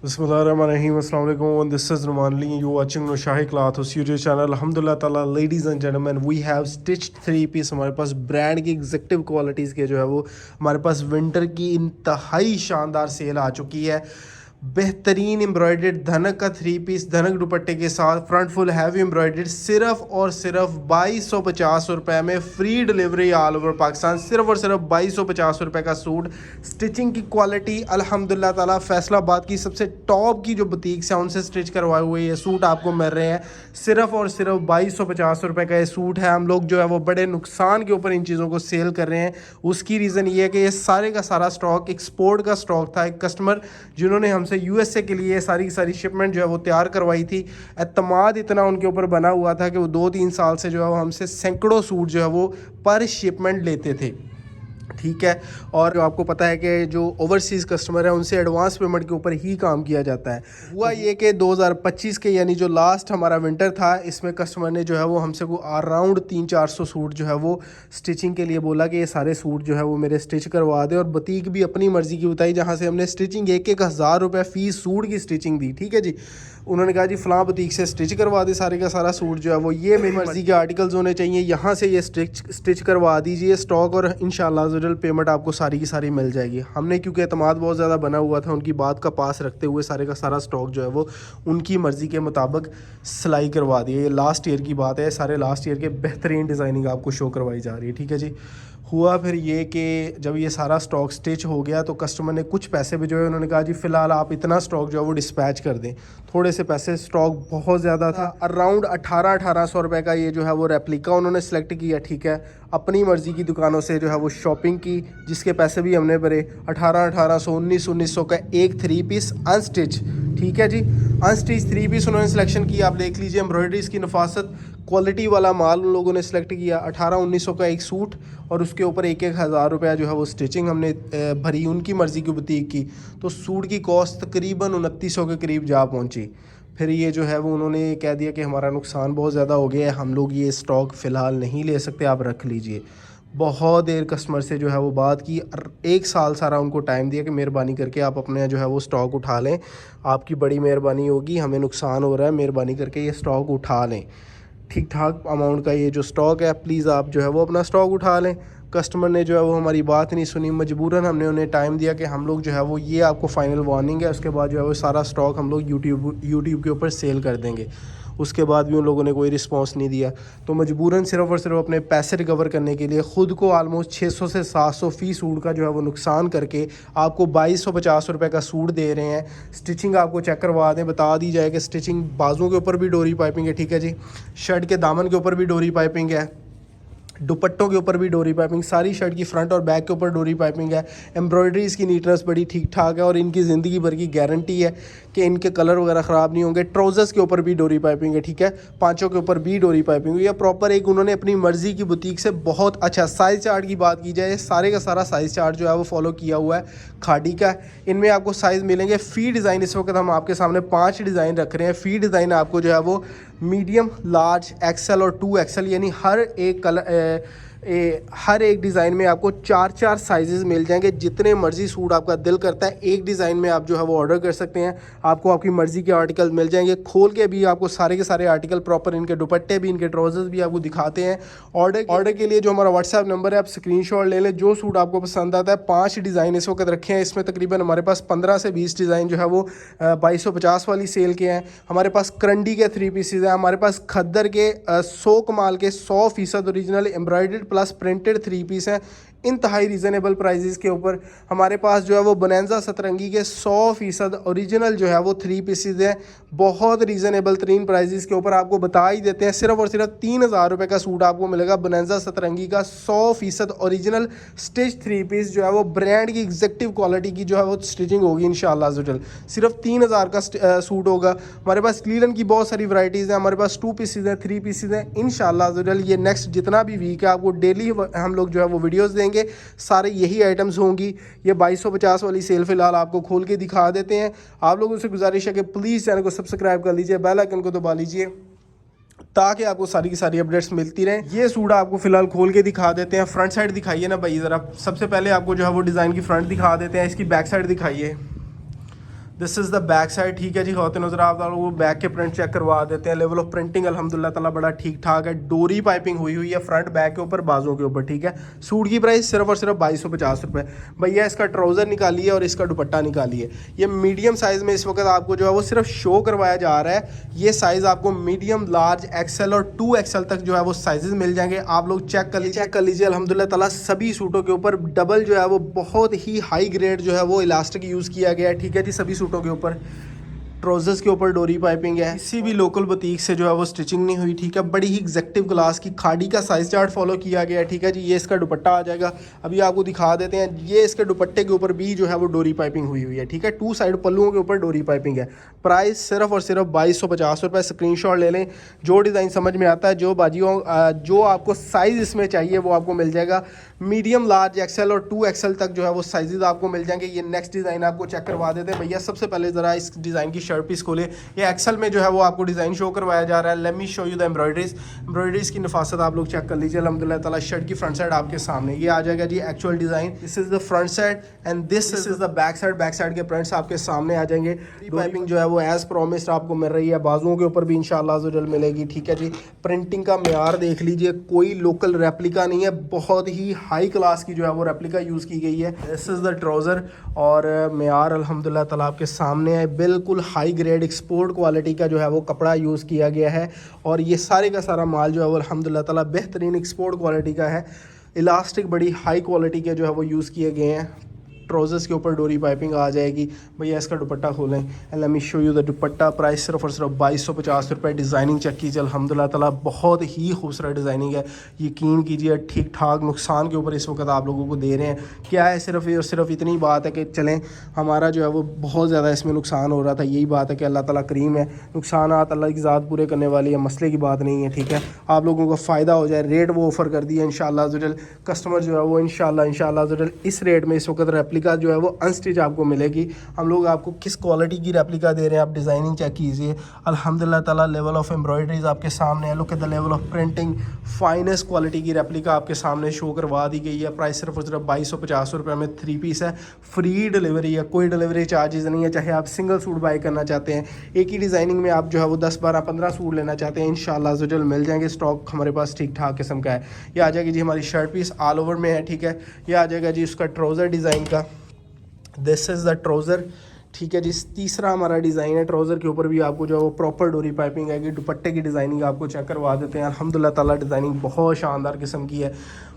Bismillahirrahmanirrahim. Assalamu alaikum. This is Numan Ali. You watching Noshahi Cloth House YouTube channel. Alhamdulillah ताला, ladies and gentlemen, we have stitched 3 piece. हमारे पास brand की executive qualities के जो है वो हमारे पास winter की इंतहाई शानदार सेल आ चुकी है। बेहतरीन एम्ब्रॉयडर्ड धनक का 3 पीस धनक दुपट्टे के साथ फ्रंट फुल हैवी एम्ब्रॉयडर्ड सिर्फ और सिर्फ 2250 रुपये में free delivery all over Pakistan. सिर्फ और सिर्फ 2250 रुपये का सूट। स्टिचिंग की क्वालिटी अल्हम्दुलिल्लाह ताला फैसलाबाद की सबसे टॉप की जो बुटीक्स हैं उनसे स्टिच करवाए हुए ये सूट आपको मिल रहे हैं। सिर्फ और सिर्फ 2250 रुपये का ये सूट है। हम लोग जो है वो बड़े नुकसान के ऊपर इन चीज़ों को सेल कर रहे हैं। उसकी रीज़न ये है कि ये सारे का सारा स्टॉक एक्सपोर्ट का स्टॉक था। एक कस्टमर जिन्होंने हमसे यूएसए के लिए सारी की सारी शिपमेंट जो है वो तैयार करवाई थी, एतमाद इतना उनके ऊपर बना हुआ था कि वो 2-3 साल से जो है वो हमसे सैकड़ों सूट जो है वो पर शिपमेंट लेते थे। ठीक है, और आपको पता है कि जो ओवरसीज़ कस्टमर है उनसे एडवांस पेमेंट के ऊपर ही काम किया जाता है। हुआ ये कि 2025 के यानी जो लास्ट हमारा विंटर था, इसमें कस्टमर ने जो है वो हमसे को अराउंड 300-400 सूट जो है वो स्टिचिंग के लिए बोला कि ये सारे सूट जो है वो मेरे स्टिच करवा दे, और बुटीक भी अपनी मर्ज़ी की बताई जहाँ से हमने स्टिचिंग 1-1000 रुपये फ़ीस सूट की स्टिचिंग दी। ठीक है जी, उन्होंने कहा जी फ़लाँ बुटीक से स्टिच करवा दे सारे का सारा सूट जो है वो, ये मेरी मर्ज़ी के आर्टिकल्स होने चाहिए, यहाँ से ये स्टिच करवा दीजिए स्टॉक, और इंशाल्लाह ज़रूर पेमेंट आपको सारी की सारी मिल जाएगी। हमने क्योंकि एतमाद बहुत ज़्यादा बना हुआ था, उनकी बात का पास रखते हुए सारे का सारा स्टॉक जो है वो उनकी मर्ज़ी के मुताबिक सिलाई करवा दिए। ये लास्ट ईयर की बात है, सारे लास्ट ईयर के बेहतरीन डिज़ाइनिंग आपको शो करवाई जा रही है। ठीक है जी, हुआ फिर ये कि जब ये सारा स्टॉक स्टिच हो गया तो कस्टमर ने कुछ पैसे भी जो है उन्होंने कहा जी फ़िलहाल आप इतना स्टॉक जो है वो डिस्पैच कर दें। थोड़े से पैसे, स्टॉक बहुत ज़्यादा था, अराउंड 1800 रुपये का ये जो है वो रेप्लिका उन्होंने सेलेक्ट किया। ठीक है, अपनी मर्ज़ी की दुकानों से जो है वो शॉपिंग की, जिसके पैसे भी हमने भरे। 1800 1900 का एक 3 पीस अनस्टिच। ठीक है जी, अनस्टिच 3 पीस उन्होंने सिलेक्शन किया। आप देख लीजिए एम्ब्रॉयडरीज़ की नफासत, क्वालिटी वाला माल उन लोगों ने सिलेक्ट किया। 1800-1900 का एक सूट, और उसके ऊपर 1-1000 रुपया जो है वो स्टिचिंग हमने भरी उनकी मर्ज़ी की बुटीक की। तो सूट की कॉस्ट तकरीबन 2900 के करीब जा पहुंची। फिर ये जो है वो उन्होंने कह दिया कि हमारा नुकसान बहुत ज़्यादा हो गया है, हम लोग ये स्टॉक फ़िलहाल नहीं ले सकते, आप रख लीजिए। बहुत देर कस्टमर से जो है वो बात की, 1 साल सारा उनको टाइम दिया कि मेहरबानी करके आप अपने जो है वो स्टॉक उठा लें, आपकी बड़ी मेहरबानी होगी, हमें नुकसान हो रहा है, मेहरबानी करके ये स्टॉक उठा लें। ठीक ठाक अमाउंट का ये जो स्टॉक है, प्लीज़ आप जो है वो अपना स्टॉक उठा लें। कस्टमर ने जो है वो हमारी बात नहीं सुनी, मजबूरन हमने उन्हें टाइम दिया कि हम लोग जो है वो ये आपको फ़ाइनल वार्निंग है, उसके बाद जो है वो सारा स्टॉक हम लोग यूट्यूब के ऊपर सेल कर देंगे। उसके बाद भी उन लोगों ने कोई रिस्पांस नहीं दिया, तो मजबूरन सिर्फ़ और सिर्फ अपने पैसे रिकवर करने के लिए ख़ुद को आलमोस्ट 600 से 700 फ़ी सूट का जो है वो नुकसान करके आपको 2250 रुपये का सूट दे रहे हैं। स्टिचिंग आपको चेक करवा दें, बता दी जाए कि स्टिचिंग बाजुओं के ऊपर भी डोरी पाइपिंग है। ठीक है जी, शर्ट के दामन के ऊपर भी डोरी पाइपिंग है, दुपट्टों के ऊपर भी डोरी पाइपिंग, सारी शर्ट की फ्रंट और बैक के ऊपर डोरी पाइपिंग है। एम्ब्रॉयडरीज़ की नीटनेस बड़ी ठीक ठाक है, और इनकी ज़िंदगी भर की गारंटी है कि इनके कलर वगैरह ख़राब नहीं होंगे। ट्राउज़र्स के ऊपर भी डोरी पाइपिंग है। ठीक है, पाँचों के ऊपर भी डोरी पाइपिंग हुई है। प्रॉपर एक उन्होंने अपनी मर्ज़ी की बुटीक से बहुत अच्छा साइज़ चार्ट की बात की जाए, सारे का सारा साइज़ चार्ट जो है वो फॉलो किया हुआ है, खाड़ी का। इनमें आपको साइज़ मिलेंगे। फ़ी डिज़ाइन इस वक्त हम आपके सामने 5 डिज़ाइन रख रहे हैं। फ़ी डिज़ाइन आपको जो है वो मीडियम, लार्ज, एक्सेल और 2XL, यानी हर एक डिज़ाइन में आपको 4-4 साइजेस मिल जाएंगे। जितने मर्ज़ी सूट आपका दिल करता है एक डिज़ाइन में आप जो है वो ऑर्डर कर सकते हैं। आपको आपकी मर्ज़ी के आर्टिकल मिल जाएंगे। खोल के भी आपको सारे के सारे आर्टिकल प्रॉपर, इनके दुपट्टे भी, इनके ट्राउज़र्स भी आपको दिखाते हैं। ऑर्डर के लिए जो हमारा व्हाट्सएप नंबर है, आप स्क्रीनशॉट ले लें। जो सूट आपको पसंद आता है, 5 डिज़ाइन इस वक्त रखे हैं। इसमें तकरीबन हमारे पास 15 से 20 डिज़ाइन जो है वो 2250 वाली सेल के हैं। हमारे पास करंडी के 3 पीसेज हैं। हमारे पास खद्दर के 100 कमाल के 100% original embroidered plus printed 3 piece हैं, इंतहाई रीज़नेबल प्राइजेस के ऊपर। हमारे पास जो है वो बोनांजा सतरंगी के 100% ओरिजिनल जो है वो 3 पीसेज हैं, बहुत रीज़नेबल तरीन प्राइजेस के ऊपर। आपको बता ही देते हैं, सिर्फ और सिर्फ 3000 रुपये का सूट आपको मिलेगा बोनांजा सतरंगी का 100% ओरिजिनल स्टिच 3 पीस जो है वो ब्रांड की एग्जेक्टिव क्वालिटी की जो है वो स्टिचिंग होगी इंशाल्लाह ज़रूर। सिर्फ 3000 का सूट होगा। हमारे पास लीलन की बहुत सारी वैरायटीज़ हैं। हमारे पास 2 पीसेज हैं, 3 पीसेज हैं, इंशाल्लाह ज़रूर। ये नेक्स्ट जितना भी वीक है आपको डेली हम लोग जो है वो वीडियोज़ देंगे, सारे यही आइटम्स होंगी। ये 2250 वाली सेल फिलहाल आपको खोल के दिखा देते हैं। आप लोगों से गुजारिश है कि प्लीज़ चैनल को सब्सक्राइब कर लीजिए, बेल आइकन को दबा लीजिए, ताकि आपको सारी की सारी अपडेट्स मिलती रहें। ये सूट आपको फिलहाल खोल के दिखा देते हैं। फ्रंट साइड दिखाइए ना भाई ज़रा। सबसे पहले आपको जो है वो डिज़ाइन की फ्रंट दिखा देते हैं, इसकी बैक साइड दिखाइए। This is the back side, ठीक है जी। खातिन नजर आप लोगों को बैक के प्रिंट चेक करवा देते हैं। लेवल ऑफ प्रिंटिंग अल्हम्दुलिल्लाह ताला बड़ा ठीक ठाक है। डोरी पाइपिंग हुई हुई है फ्रंट बैक के ऊपर, बाजू के ऊपर, ठीक है। सूट की प्राइस सिर्फ और सिर्फ 2250 रुपये। भैया इसका ट्राउज़र निकालिए और इसका दुपट्टा निकालिए। ये मीडियम साइज़ में इस वक्त आपको जो है वो सिर्फ शो करवाया जा रहा है। ये साइज़ आपको मीडियम, लार्ज, एक्सेल और 2XL तक जो है वो साइजेस मिल जाएंगे। आप लोग चेक कर लीजिए अल्हम्दुलिल्लाह ताला सभी सूटों के ऊपर डबल जो है वो बहुत ही हाई ग्रेड जो है वो इलास्टिक यूज़ किया गया है, ठीक है जी। सभी सूटों के ऊपर ट्राउजर्स के ऊपर डोरी पाइपिंग है। किसी भी लोकल बुटीक से जो है वो स्टिचिंग नहीं हुई, ठीक है। बड़ी ही एग्जेक्टिव क्लास की खाड़ी का साइज चार्ट फॉलो किया गया है, ठीक है जी। ये इसका दुपट्टा आ जाएगा, अभी आपको दिखा देते हैं। ये इसके दुपट्टे के ऊपर भी जो है वो डोरी पाइपिंग हुई हुई है, ठीक है। 2 साइड पल्लुओं के ऊपर डोरी पाइपिंग है। प्राइस सिर्फ और सिर्फ 2250 रुपये। स्क्रीनशॉट ले लें, जो डिज़ाइन समझ में आता है, जो बाजियों जो आपको साइज़ इसमें चाहिए वो आपको मिल जाएगा। मीडियम, लार्ज, एक्सेल और 2XL तक जो है वो साइजेस आपको मिल जाएंगे। ये नेक्स्ट डिज़ाइन आपको चेक करवा देते हैं। भैया सबसे पहले ज़रा इस डिज़ाइन की शर्ट पीस खोले। ये एक्सेल में जो है वो आपको डिज़ाइन शो करवाया जा रहा है। Let me show you the embroideries की नफासत आप लोग चेक कर लीजिए अल्हम्दुलिल्लाह ताला। शर्ट की फ्रंट साइड आपके सामने ये आ जाएगा जी actual design. This is the front side and this is the back side. Back side के प्रिंट्स आपके सामने आ जाएंगे। पाइपिंग जो है वो एज़ प्रोमिस्ड आपको मिल रही है। बाजुओं के ऊपर भी इंशाल्लाह ज़रूर मिलेगी, ठीक है जी। प्रिंटिंग का म्यार देख लीजिए, कोई लोकल रेप्लिका नहीं है, बहुत ही हाई क्लास की जो है वो रेप्लिका यूज़ की गई है। दिस इज़ द ट्राउज़र और म्यार अल्हम्दुलिल्लाह ताला आपके सामने है। बिल्कुल हाई ग्रेड एक्सपोर्ट क्वालिटी का जो है वो कपड़ा यूज़ किया गया है और ये सारे का सारा माल जो है वो अल्हम्दुलिल्लाह ताला बेहतरीन एक्सपोर्ट क्वालिटी का है। इलास्टिक बड़ी हाई क्वालिटी के जो है वो यूज़ किए गए हैं। ट्राउजर्स के ऊपर डोरी पाइपिंग आ जाएगी। भैया इसका दुपट्टा खोलें and let me show you the dupatta. Price सिर्फ और सिर्फ 2250 रुपये। डिज़ाइनिंग चेक कीजिए अल्हम्दुलिल्लाह ताला बहुत ही खूबसूरत डिज़ाइनिंग है। यकीन कीजिए ठीक ठाक नुकसान के ऊपर इस वक्त आप लोगों को दे रहे हैं। क्या है, सिर्फ और सिर्फ इतनी बात है कि चलें हमारा जो है वो बहुत ज़्यादा इसमें नुकसान हो रहा था। यही बात है कि अल्लाह ताला करीम है, नुकसान अल्लाह की ज़ात पूरे करने वाली है, मसले की बात नहीं है, ठीक है। आप लोगों को फ़ायदा हो जाए, रेट वो ऑफ़र कर दिया इंशाल्लाह ज़रूर। कस्टमर जो है वो इंशाल्लाह ज़रूर इस रेट में इस वक्त रेप्लिका जो है वो अनस्टिच आपको मिलेगी। हम लोग आपको किस क्वालिटी की रेप्लिका दे रहे हैं, आप डिज़ाइनिंग चेक कीजिए अल्हम्दुलिल्लाह ताला। लेवल ऑफ एम्ब्रॉयडरीज आपके सामने है। Look at the level of printing, finest quality की रेप्लिका आपके सामने शो करवा दी गई है। प्राइस सिर्फ और सिर्फ 2250 रुपये में 3 पीस है। फ्री डिलीवरी है, कोई डिलीवरी चार्जेस नहीं है। चाहे आप सिंगल सूट बाय करना चाहते हैं, एक ही डिज़ाइनिंग में आप जो है वो 10, 12, 15 सूट लेना चाहते हैं, इंशाल्लाह ज़रूर मिल जाएंगे। स्टॉक हमारे पास ठीक ठाक किस्म का है। ये आ जाएगी जी हमारी शर्ट पीस, ऑल ओवर में है, ठीक है। ये आ जाएगा जी उसका ट्राउज़र डिज़ाइन का। दिस इज़ द ट्राउज़र, ठीक है जी। तीसरा हमारा डिज़ाइन है। ट्राउज़र के ऊपर भी आपको जो है वो प्रॉपर डोरी पाइपिंग आएगी। दुपट्टे की डिज़ाइनिंग आपको चेक करवा देते हैं। अल्हम्दुलिल्लाह ताला डिज़ाइनिंग बहुत शानदार किस्म की है।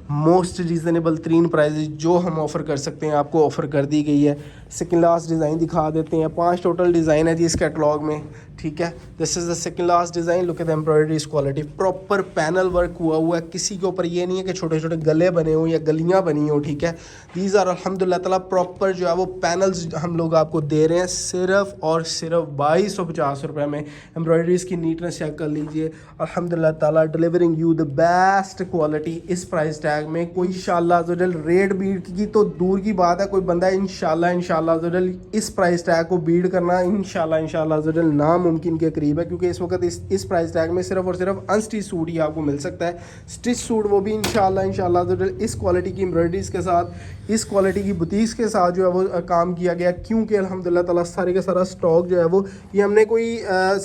मोस्ट रीज़नेबल तरीन प्राइजेज जो हम ऑफ़र कर सकते हैं आपको ऑफ़र कर दी गई है। सेकंड लास्ट डिज़ाइन दिखा देते हैं। 5 टोटल डिज़ाइन है जी इस कैटलॉग में, ठीक है। This is the second last design. Look at the embroideries quality, proper panel work हुआ हुआ है। किसी के ऊपर ये नहीं है कि छोटे छोटे गले बने हों या गलियाँ बनी हों, ठीक है। दीज आर अल्हम्दुलिल्लाह ताला प्रॉपर जो है वो पैनल्स हम लोग आपको दे रहे हैं सिर्फ और सिर्फ 2250 रुपये में। एम्ब्रॉयडरीज की नीटनेस चेक कर लीजिए अल्हम्दुलिल्लाह ताला। Delivering you the best quality इस प्राइस टैग में। कोई इंशाल्लाह ज़रूर रेट बीट की तो दूर की बात है, कोई बंदा इंशाल्लाह ज़रूर इस प्राइस टैग को बीट करना इंशाल्लाह ज़रूर नामुमकिन के करीब है। क्योंकि इस वक्त इस प्राइस टैग में सिर्फ और सिर्फ अनस्टिच सूट ही आपको मिल सकता है। स्टिच सूट वो भी इंशाल्लाह ज़रूर इस क्वालिटी की एम्ब्रॉयडरीज के साथ, इस क्वालिटी की बुटीक्स के साथ जो है वो काम किया गया। क्योंकि अल्हम्दुलिल्लाह ताला सारे का सारा स्टॉक जो है वो ये हमने कोई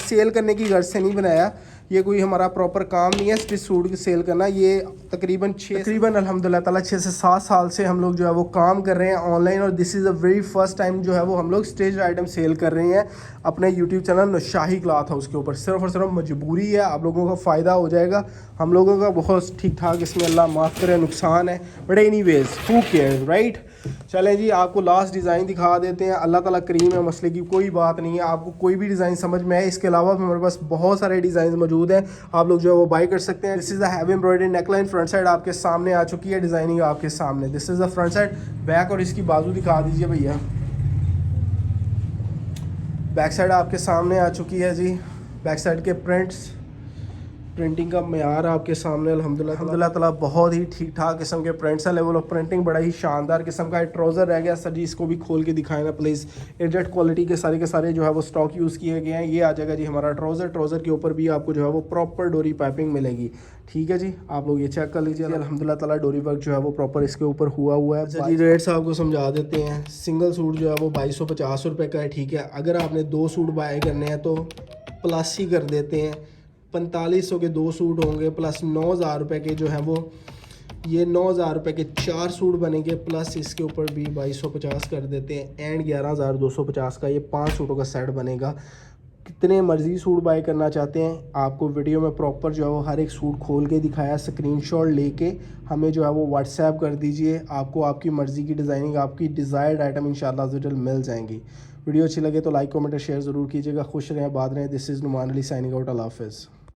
सेल करने की गर्ज से नहीं बनाया। ये कोई हमारा प्रॉपर काम नहीं है स्टिच सूट की सेल करना। ये तकरीबन अल्हम्दुलिल्लाह ताला 6 से 7 साल से हम लोग जो है वो काम कर रहे हैं ऑनलाइन। और this is the very first time जो है वो हम लोग स्टिच आइटम सेल कर रहे हैं अपने YouTube channel Naushahi cloth house के ऊपर। सिर्फ और सिर्फ मजबूरी है, आप लोगों को फ़ायदा हो जाएगा, हम लोगों का बहुत ठीक ठाक इसमें अल्लाह माफ़ करे नुकसान है, but anyways who cares, right. चलें जी आपको लास्ट डिज़ाइन दिखा देते हैं। अल्लाह ताला करीम है, मसले की कोई बात नहीं है। आपको कोई भी डिज़ाइन समझ में आए, इसके अलावा भी हमारे पास बहुत सारे डिज़ाइन मौजूद हैं, आप लोग जो है वो बाय कर सकते हैं। This is the heavy embroidery neckline. Front side आपके सामने आ चुकी है, डिज़ाइनिंग आपके सामने। This is the front side. Back और इसकी बाजू दिखा दीजिए भैया। बैक साइड आपके सामने आ चुकी है जी। बैक साइड के प्रिंट्स प्रिंटिंग का मयार आपके सामने अल्हम्दुलिल्लाह ताला बहुत ही ठीक ठाक किस्म के प्रिंट्स है। लेवल ऑफ प्रिंटिंग बड़ा ही शानदार किस्म का है। ट्राउज़र रह गया सर जी, इसको भी खोल के दिखाएं ना प्लीज़। एजेड क्वालिटी के सारे जो है वो स्टॉक यूज़ किए गए हैं। ये आ जाएगा जी हमारा ट्राउज़र के ऊपर भी आपको जो है वो प्रॉपर डोरी पाइपिंग मिलेगी। ठीक है जी, आप लोग ये चेक कर लीजिए। अल्हम्दुलिल्लाह ताला डोरी वर्क जो है वो प्रॉपर इसके ऊपर हुआ है। जी रेट्स आपको समझा देते हैं। सिंगल सूट जो है वो 2250 रुपये का है। ठीक है, अगर आपने 2 सूट बाय करने हैं तो प्लस ही कर देते हैं। 4500 के 2 सूट होंगे प्लस 9000 रुपये के जो है वो ये 9000 रुपये के 4 सूट बनेंगे प्लस इसके ऊपर भी 2250 कर देते हैं एंड 11250 का ये 5 सूटों का सेट बनेगा। कितने मर्जी सूट बाय करना चाहते हैं, आपको वीडियो में प्रॉपर जो है वो हर एक सूट खोल के दिखाया। स्क्रीनशॉट लेके हमें जो है वो व्हाट्सएप कर दीजिए। आपको आपकी मर्ज़ी की डिज़ाइनिंग, आपकी डिज़ायर्ड आइटम इंशाल्लाह अज़्ज़ा वजल मिल जाएंगी। वीडियो अच्छी लगे तो लाइक कमेंट और शेयर ज़रूर कीजिएगा। खुश रहें, आबाद रहें। This is Numan Ali signing out. अल्लाह हाफ़िज़।